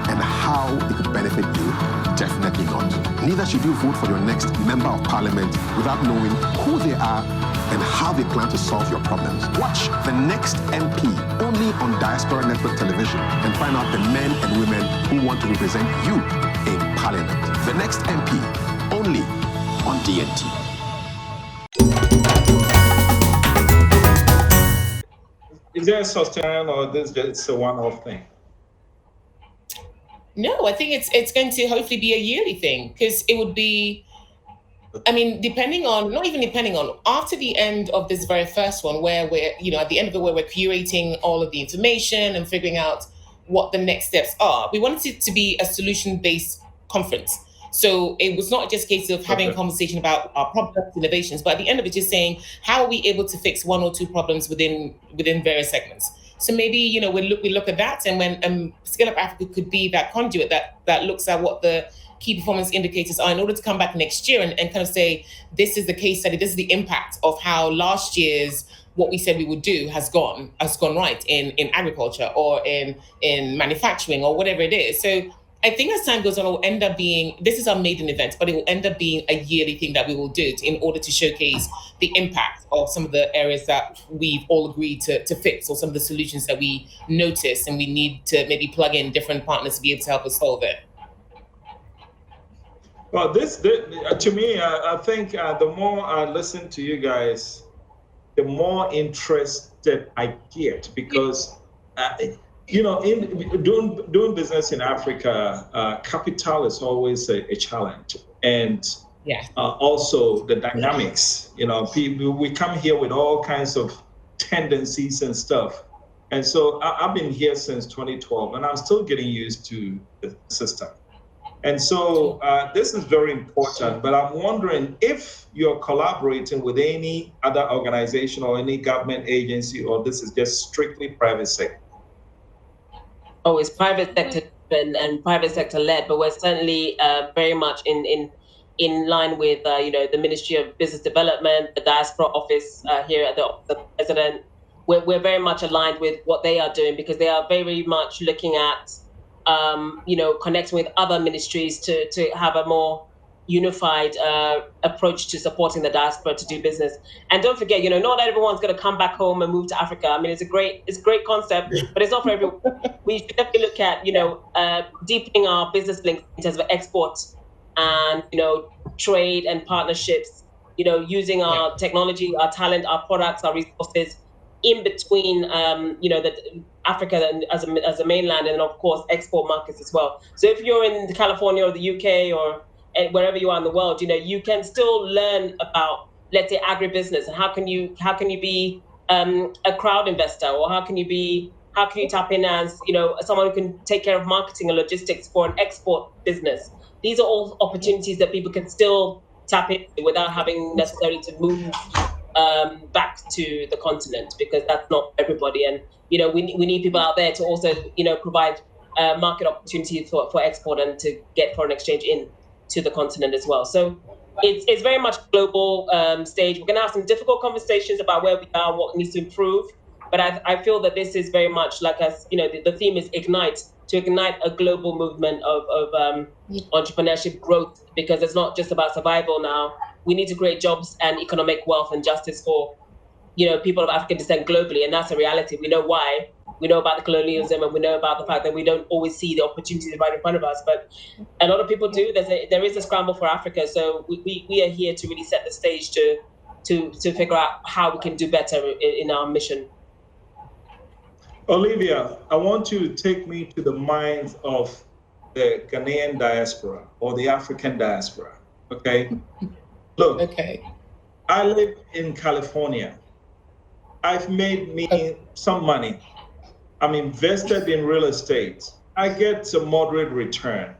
and how it could benefit you? Definitely not. Neither should you vote for your next member of parliament without knowing who they are and how they plan to solve your problems. Watch The Next MP only on Diaspora Network Television and find out the men and women who want to represent you in parliament. The Next MP only on DNT. Is there a sustain, or this just a one-off thing? No, I think it's going to hopefully be a yearly thing, because it would be, not even depending on, after the end of this very first one, where we're, at the end of it, where we're curating all of the information and figuring out what the next steps are, we wanted it to be a solution-based conference. So it was not just a case of having a conversation about our product innovations, but at the end of it, just saying, how are we able to fix 1 or 2 problems within various segments? So maybe, we look at that, and when ScalceUp Africa could be that conduit that looks at what the key performance indicators are in order to come back next year and kind of say, this is the case study, this is the impact of how last year's what we said we would do has gone right in agriculture or in manufacturing or whatever it is. So I think as time goes on, it will end up being, this is our maiden event, but it will end up being a yearly thing that we will do in order to showcase the impact of some of the areas that we've all agreed to fix, or some of the solutions that we notice and we need to maybe plug in different partners to be able to help us solve it. Well, to me, I think the more I listen to you guys, the more interested I get, because in doing business in Africa, capital is always a challenge, and also the dynamics. People, we come here with all kinds of tendencies and stuff, and so I've been here since 2012, and I'm still getting used to the system. And so this is very important, but I'm wondering if you're collaborating with any other organization or any government agency, or this is just strictly private sector. Oh, it's private sector and private sector led, but we're certainly very much in line with the Ministry of Business Development, the Diaspora office here at the President. We're very much aligned with what they are doing, because they are very much looking at connecting with other ministries to have a more unified approach to supporting the diaspora to do business. And don't forget, not everyone's going to come back home and move to Africa. I mean, it's a great concept, but it's not for everyone. We should definitely look at, deepening our business links in terms of export and, trade and partnerships, using our technology, our talent, our products, our resources in between, the Africa as a mainland, and of course export markets as well. So if you're in California or the UK or wherever you are in the world, you can still learn about, let's say, agribusiness, and how can you be a crowd investor, or how can you tap in as someone who can take care of marketing and logistics for an export business. These are all opportunities that people can still tap into without having necessarily to move back to the continent, because that's not everybody. And we need people out there to also provide market opportunities for export and to get foreign exchange in to the continent as well. So it's very much global stage. We're going to have some difficult conversations about where we are, what needs to improve, but I feel that this is very much like the theme is ignite, to ignite a global movement of entrepreneurship growth, because it's not just about survival now. We need to create jobs and economic wealth and justice for, people of African descent globally. And that's a reality. We know why. We know about the colonialism, and we know about the fact that we don't always see the opportunities right in front of us. But a lot of people do. There is a scramble for Africa. So we are here to really set the stage to figure out how we can do better in our mission. Olivia, I want you to take me to the minds of the Ghanaian diaspora or the African diaspora. Okay? Look, I live in California. I've made me some money. I'm invested in real estate. I get a moderate return.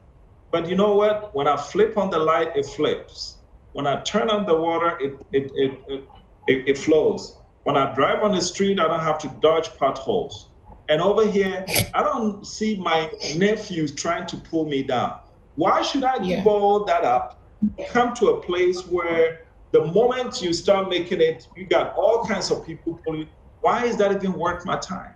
But you know what? When I flip on the light, it flips. When I turn on the water, it flows. When I drive on the street, I don't have to dodge potholes. And over here, I don't see my nephews trying to pull me down. Why should I give all that up? Come to a place where the moment you start making it, you got all kinds of people pulling. Why is that even worth my time?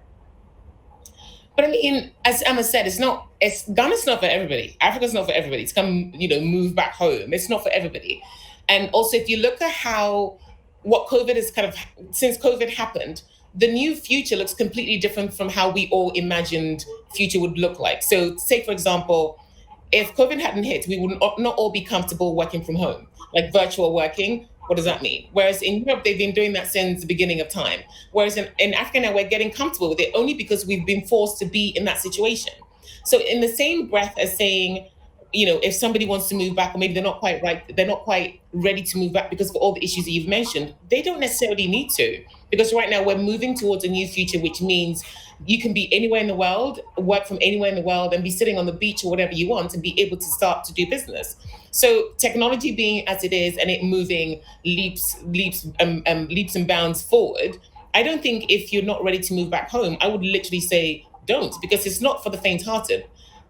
But I mean, as Emma said, Ghana's not for everybody. Africa's not for everybody. It's come, move back home. It's not for everybody. And also, if you look at what COVID is since COVID happened, the new future looks completely different from how we all imagined future would look like. So say, for example, if COVID hadn't hit, we would not all be comfortable working from home, like virtual working. What does that mean? Whereas in Europe, they've been doing that since the beginning of time. Whereas in Africa now, we're getting comfortable with it only because we've been forced to be in that situation. So in the same breath as saying, if somebody wants to move back, or maybe they're not quite ready to move back because of all the issues that you've mentioned, they don't necessarily need to. Because right now we're moving towards a new future, which means you can be anywhere in the world, work from anywhere in the world, and be sitting on the beach or whatever you want and be able to start to do business. So technology being as it is and it moving leaps and bounds forward, I don't think if you're not ready to move back home, I would literally say don't, because it's not for the faint-hearted.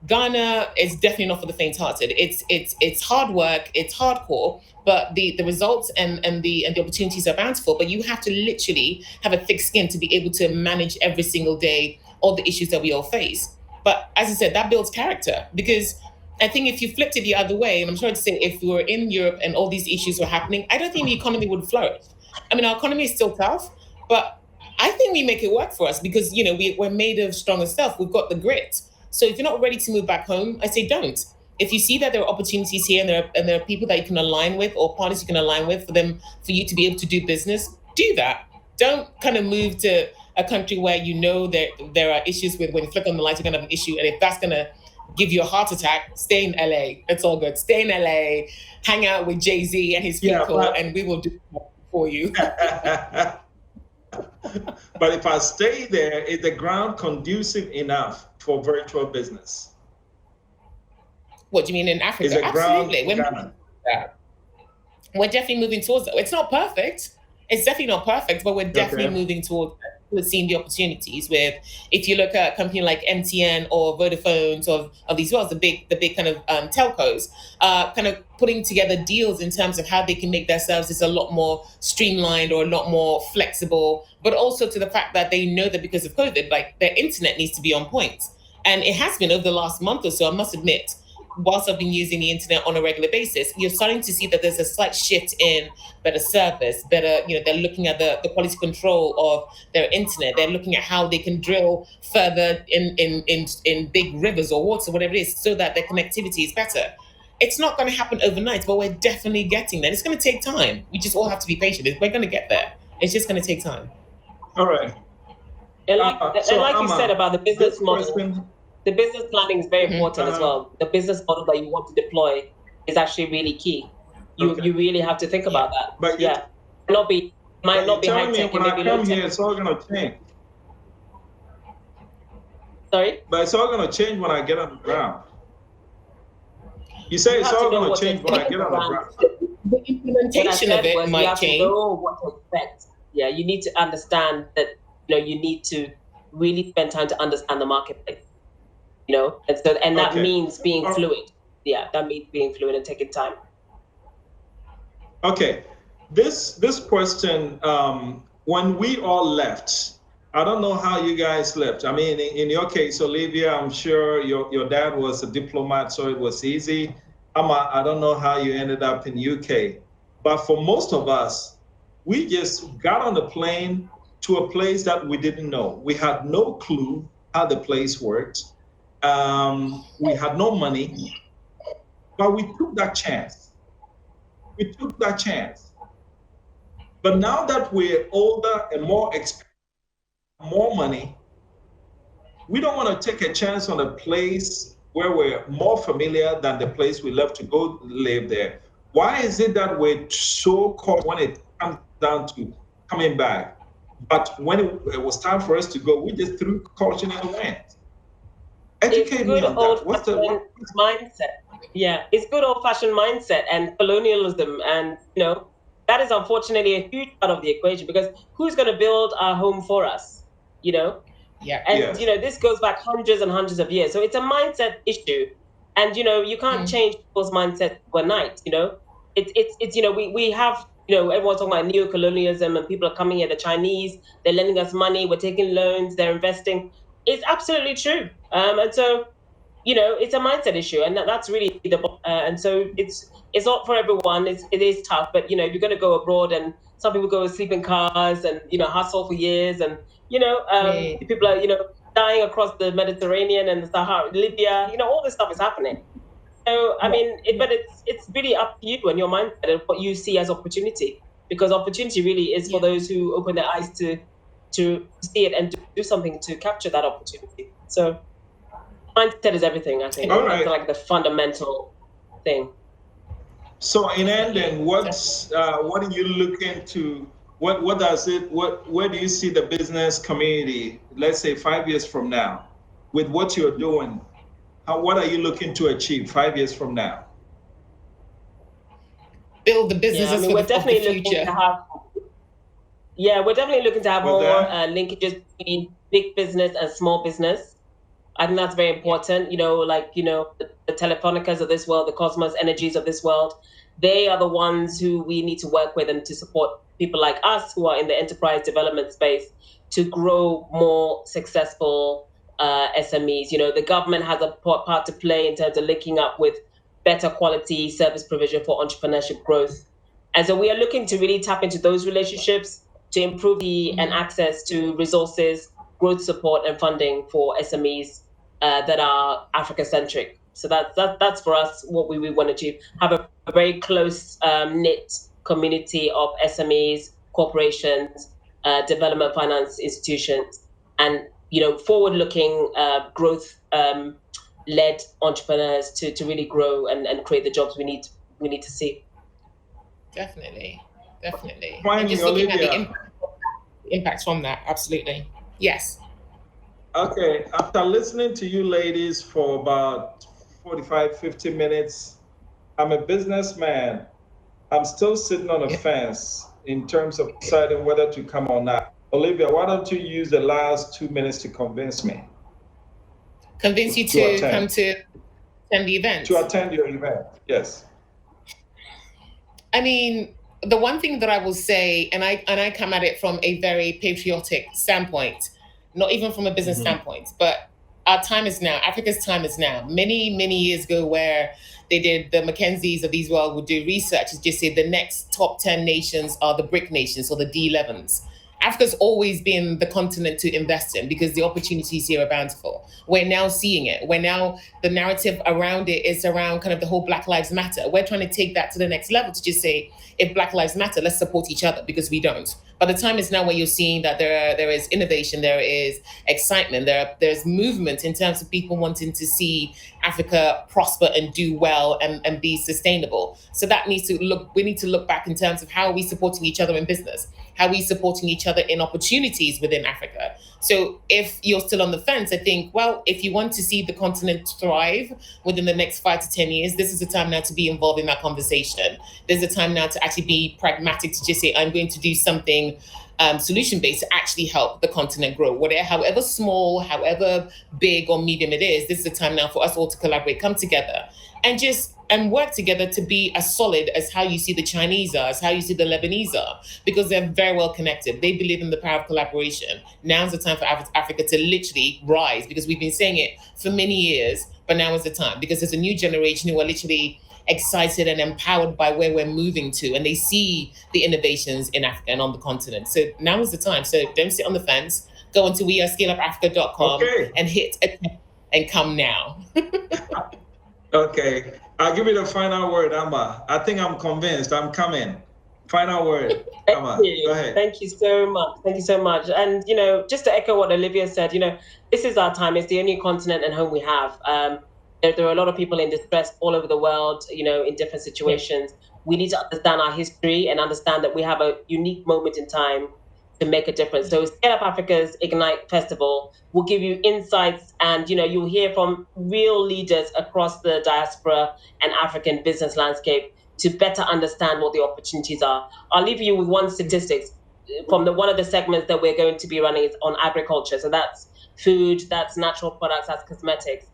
Ghana is definitely not for the faint-hearted. It's hard work, it's hardcore, but the results and the opportunities are bountiful. But you have to literally have a thick skin to be able to manage every single day all the issues that we all face. But as I said, that builds character, because I think if you flipped it the other way, and I'm sorry to say, if we were in Europe and all these issues were happening, I don't think the economy would flourish. I mean, our economy is still tough, but I think we make it work for us because, we're made of stronger stuff. We've got the grit. So if you're not ready to move back home, I say don't. If you see that there are opportunities here and there are people that you can align with or partners you can align with for you to be able to do business, do that. Don't kind of move to a country where that there are issues with when you flick on the lights, you're going to have an issue. And if that's going to give you a heart attack, stay in LA. It's all good. Stay in LA, hang out with Jay-Z and his people, and we will do it for you. But if I stay there, is the ground conducive enough for virtual business? What do you mean in Africa? Absolutely. We're definitely moving towards that. It's not perfect. It's definitely not perfect, but we're definitely moving towards that. We're seeing the opportunities with, if you look at a company like MTN or Vodafone of these worlds, the big kind of telcos, kind of putting together deals in terms of how they can make their services a lot more streamlined or a lot more flexible, but also to the fact that they know that because of COVID, like their internet needs to be on point. And it has been over the last month or so, I must admit, whilst I've been using the internet on a regular basis, you're starting to see that there's a slight shift in better service, they're looking at the quality control of their internet. They're looking at how they can drill further in big rivers or waters or whatever it is so that their connectivity is better. It's not going to happen overnight, but we're definitely getting there. It's going to take time. We just all have to be patient. We're going to get there. It's just going to take time. All right. And like you said about the business model, the business planning is very important as well. The business model that you want to deploy is actually really key. You really have to think about that. But might not be high tech. When I come here, it's all going to change. Sorry? But it's all going to change when I get on the ground. You say it's all going to change when I get on the ground. The implementation of it might change. You know what to expect. Yeah, you need to understand that. You need to really spend time to understand the marketplace. And that means being fluid. Yeah, that means being fluid and taking time. Okay, this question, when we all left, I don't know how you guys left. I mean, in your case, Olivia, I'm sure your dad was a diplomat, so it was easy. I don't know how you ended up in UK, but for most of us, we just got on the plane to a place that we didn't know. We had no clue how the place worked. We had no money, but we took that chance. But now that we're older and more experienced, more money, we don't want to take a chance on a place where we're more familiar than the place we left to go live there. Why is it that we're so caught when it comes down to coming back? But when it was time for us to go, we just threw caution in the wind. Educate me on that. What's the mindset? Yeah, it's good old-fashioned mindset and colonialism, and that is unfortunately a huge part of the equation, because who's going to build our home for us? Yeah. And this goes back hundreds and hundreds of years, so it's a mindset issue, and you can't change people's mindset overnight. We have. Everyone's talking about neo-colonialism and people are coming here, the Chinese, they're lending us money, we're taking loans, they're investing. It's absolutely true. And so, it's a mindset issue, and that's really and so it's not for everyone. It is tough, but if you're going to go abroad, and some people go sleep in cars and, hustle for years, and, people are, dying across the Mediterranean and the Sahara, Libya, all this stuff is happening. So, I mean, but it's really up to you and your mindset and what you see as opportunity, because opportunity really is for those who open their eyes to see it and to do something to capture that opportunity. So mindset is everything, I think. All right. That's like the fundamental thing. So in ending, what are you looking to, where do you see the business community, let's say 5 years from now, with what you're doing? What are you looking to achieve 5 years from now? Build the businesses for the future. We're definitely looking to have more linkages between big business and small business. I think that's very important. The Telefonicas of this world, the Cosmos Energies of this world, they are the ones who we need to work with and to support people like us who are in the enterprise development space to grow more successful SMEs. The government has a part to play in terms of linking up with better quality service provision for entrepreneurship growth. And so we are looking to really tap into those relationships to improve and access to resources, growth support, and funding for SMEs that are Africa-centric. So that's for us what we want to achieve. Have a very close knit community of SMEs, corporations, development finance institutions, and forward-looking growth-led entrepreneurs to really grow and create the jobs we need to see. Definitely. And just looking at the impacts from that, absolutely. Yes. Okay, after listening to you ladies for about 45, 50 minutes, I'm a businessman. I'm still sitting on a fence in terms of deciding whether to come or not. Olivia, why don't you use the last 2 minutes to convince me? Convince you to come to attend the event? To attend your event, yes. I mean, the one thing that I will say, and I come at it from a very patriotic standpoint, not even from a business standpoint, but our time is now. Africa's time is now. Many, many years ago, where they did the McKinseys of these world would do research and just say the next top 10 nations are the BRIC nations or the D11s. Africa's always been the continent to invest in because the opportunities here are bountiful. We're now seeing it. The narrative around it is around kind of the whole Black Lives Matter. We're trying to take that to the next level to just say, if Black Lives Matter, let's support each other, because we don't. But the time is now where you're seeing that there is innovation, there is excitement, there's movement in terms of people wanting to see Africa prosper and do well and be sustainable. So we need to look back in terms of how are we supporting each other in business? How are we supporting each other in opportunities within Africa? So if you're still on the fence, I think, well, if you want to see the continent thrive within the next 5 to 10 years, this is the time now to be involved in that conversation. There's a time now to actually be pragmatic, to just say, I'm going to do something solution-based to actually help the continent grow. However small, however big or medium it is, this is the time now for us all to collaborate, come together, and work together to be as solid as how you see the Chinese are, as how you see the Lebanese are, because they're very well connected. They believe in the power of collaboration. Now's the time for Africa to literally rise, because we've been saying it for many years, but now is the time, because there's a new generation who are literally excited and empowered by where we're moving to, and they see the innovations in Africa and on the continent. So now is the time. So don't sit on the fence. Go onto ScalceUpAfrica.com and hit and come now. Okay, I'll give you the final word, Amma. I think I'm convinced. I'm coming. Final word, Amma. Go ahead. Thank you so much. And just to echo what Olivia said, this is our time. It's the only continent and home we have. There are a lot of people in distress all over the world, in different situations. We need to understand our history and understand that we have a unique moment in time to make a difference. So Scale Up Africa's Ignite Festival will give you insights, and you'll hear from real leaders across the diaspora and African business landscape to better understand what the opportunities are. I'll leave you with one statistic from one of the segments that we're going to be running is on agriculture. So that's food, that's natural products, that's cosmetics.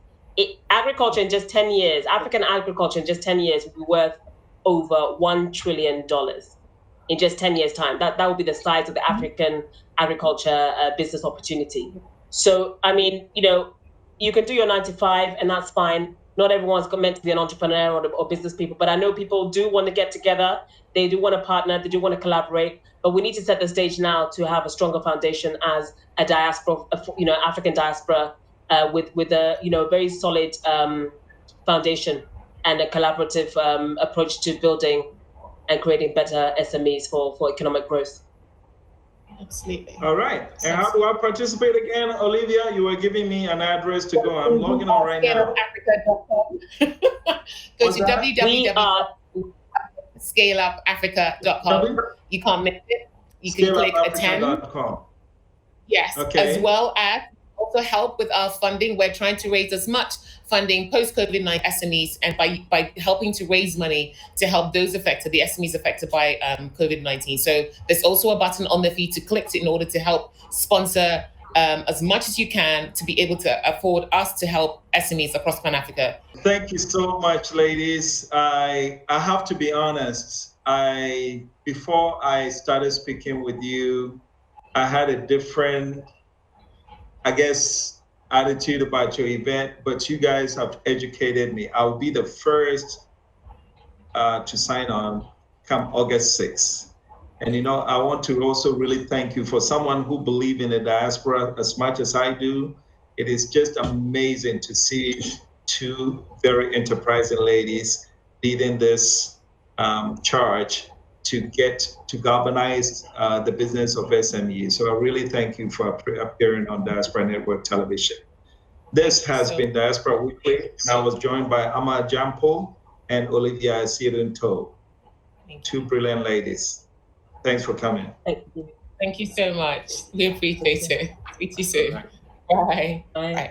Agriculture in just 10 years, African agriculture in just 10 years will be worth over $1 trillion in just 10 years' time. That will be the size of the African agriculture business opportunity. So, I mean, you can do your 9 to 5 and that's fine. Not everyone's meant to be an entrepreneur or business people, but I know people do want to get together. They do want to partner. They do want to collaborate. But we need to set the stage now to have a stronger foundation as a diaspora, African diaspora, with a very solid foundation and a collaborative approach to building and creating better SMEs for economic growth. Absolutely. All right. And how do I participate again, Olivia? You were giving me an address to go. I'm logging on right now. Go to www.ScalceUpAfrica.com. You can't miss it. You can click attend. Yes. Okay. As well as also help with our funding. We're trying to raise as much funding post-COVID-19 SMEs, and by helping to raise money to help those affected, the SMEs affected by COVID-19. So there's also a button on there for you to click in order to help sponsor as much as you can to be able to afford us to help SMEs across Pan-Africa. Thank you so much, ladies. I have to be honest. Before I started speaking with you, I had a different, attitude about your event, but you guys have educated me. I'll be the first to sign on come August 6th. And I want to also really thank you for someone who believes in the diaspora as much as I do. It is just amazing to see two very enterprising ladies leading this charge to get to galvanize the business of SME. So I really thank you for appearing on Diaspora Network Television. This has been Diaspora Weekly, and I was joined by Ama Jampo and Olivia Sirinto, two brilliant ladies. Thanks for coming. Thank you. Thank you so much. We appreciate it. Speak to you soon. Bye. Bye. Bye.